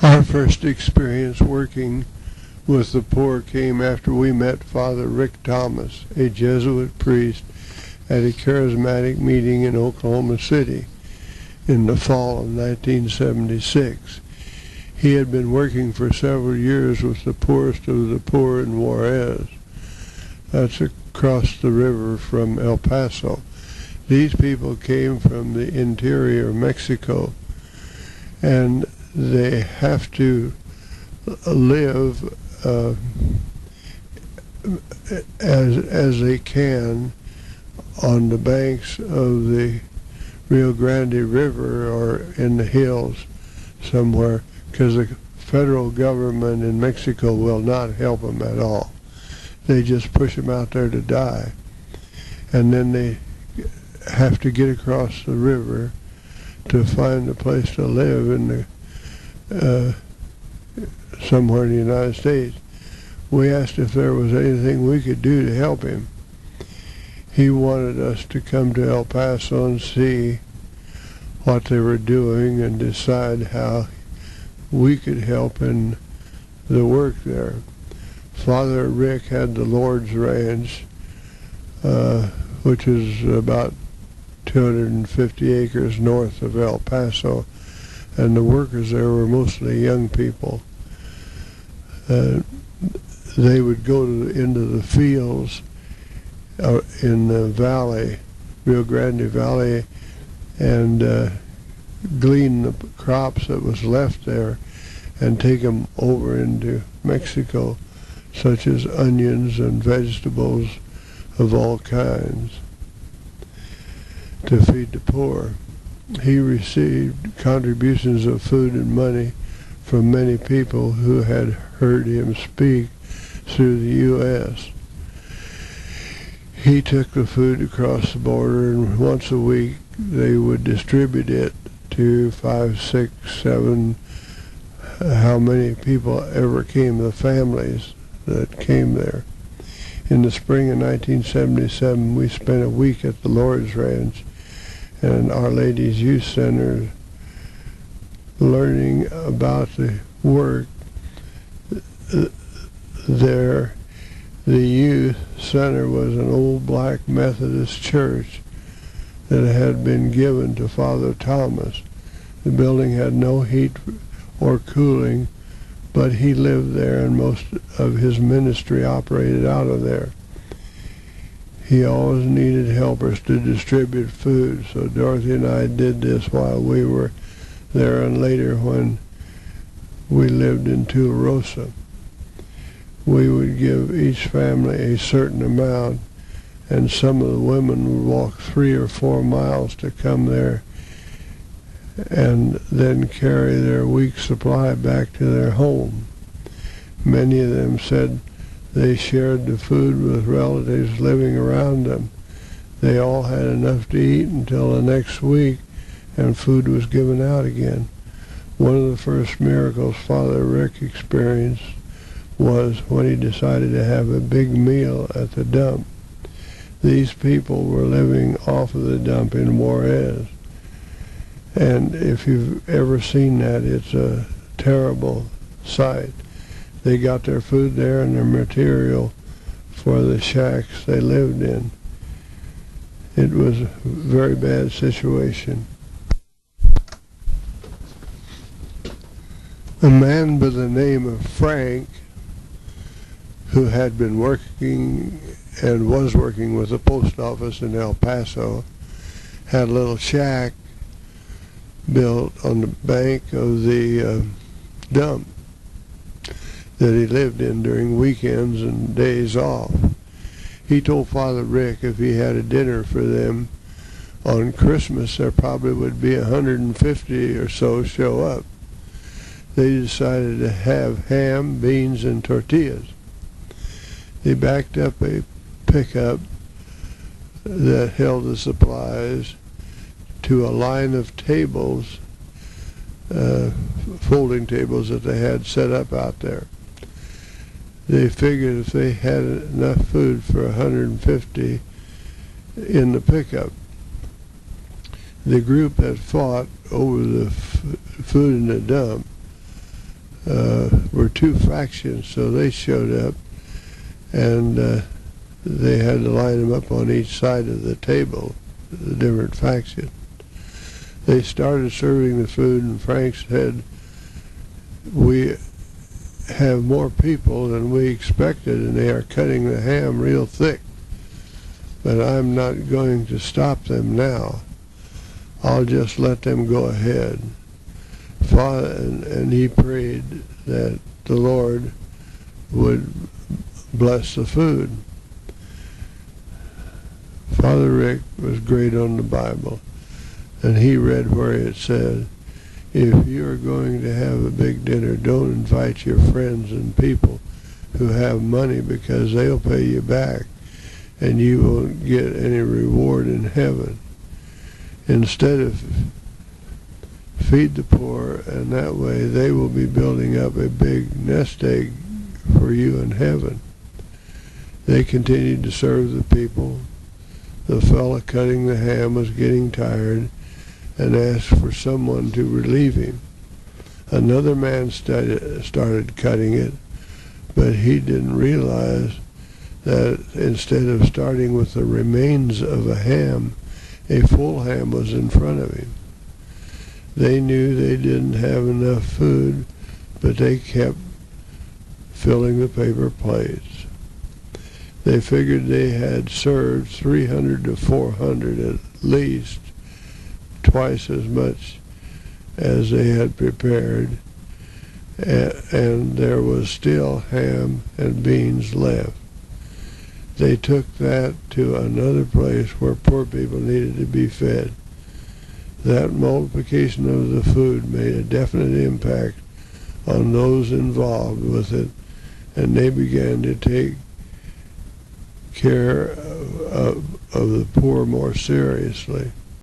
Our first experience working with the poor came after we met Father Rick Thomas, a Jesuit priest, at a charismatic meeting in Oklahoma City in the fall of 1976. He had been working for several years with the poorest of the poor in Juarez. That's across the river from El Paso. These people came from the interior of Mexico, and they have to live as they can on the banks of the Rio Grande River or in the hills somewhere, because the federal government in Mexico will not help them at all. They just push them out there to die, and then they have to get across the river to find a place to live in the somewhere in the United States. We asked if there was anything we could do to help him. He wanted us to come to El Paso and see what they were doing and decide how we could help in the work there. Father Rick had the Lord's Ranch, which is about 250 acres north of El Paso, and the workers there were mostly young people. They would go into the fields in the valley, Rio Grande Valley, and glean the crops that was left there and take them over into Mexico, such as onions and vegetables of all kinds, to feed the poor. He received contributions of food and money from many people who had heard him speak through the U.S. He took the food across the border, and once a week they would distribute it to 5, 6, 7, how many people ever came, the families that came there. In the spring of 1977, we spent a week at the Lord's Ranch and Our Lady's Youth Center learning about the work there. The youth center was an old black Methodist church that had been given to Father Thomas. The building had no heat or cooling, but he lived there and most of his ministry operated out of there. He always needed helpers to distribute food, so Dorothy and I did this while we were there, and later when we lived in Tularosa. We would give each family a certain amount, and some of the women would walk 3 or 4 miles to come there and then carry their week's supply back to their home. Many of them said they shared the food with relatives living around them. They all had enough to eat until the next week, and food was given out again. One of the first miracles Father Rick experienced was when he decided to have a big meal at the dump. These people were living off of the dump in Juarez, and if you've ever seen that, it's a terrible sight. They got their food there and their material for the shacks they lived in. It was a very bad situation. A man by the name of Frank, who had been working and was working with the post office in El Paso, had a little shack built on the bank of the dump that he lived in during weekends and days off. He told Father Rick if he had a dinner for them on Christmas, there probably would be 150 or so show up. They decided to have ham, beans, and tortillas. They backed up a pickup that held the supplies to a line of tables, folding tables that they had set up out there. They figured if they had enough food for 150 in the pickup, the group that fought over the food in the dump were two factions, so they showed up, and they had to line them up on each side of the table, the different factions. They started serving the food, and Frank said, "We have more people than we expected, and they are cutting the ham real thick. But I'm not going to stop them now. I'll just let them go ahead." Father, and he prayed that the Lord would bless the food. Father Rick was great on the Bible, and he read where it said, if you're going to have a big dinner, don't invite your friends and people who have money, because they'll pay you back and you won't get any reward in heaven. Instead of feed the poor, and that way they will be building up a big nest egg for you in heaven. They continued to serve the people. The fella cutting the ham was getting tired and asked for someone to relieve him. Another man started cutting it, but he didn't realize that instead of starting with the remains of a ham, a full ham was in front of him. They knew they didn't have enough food, but they kept filling the paper plates. They figured they had served 300 to 400 at least, twice as much as they had prepared, and there was still ham and beans left. They took that to another place where poor people needed to be fed. That multiplication of the food made a definite impact on those involved with it, and they began to take care of the poor more seriously.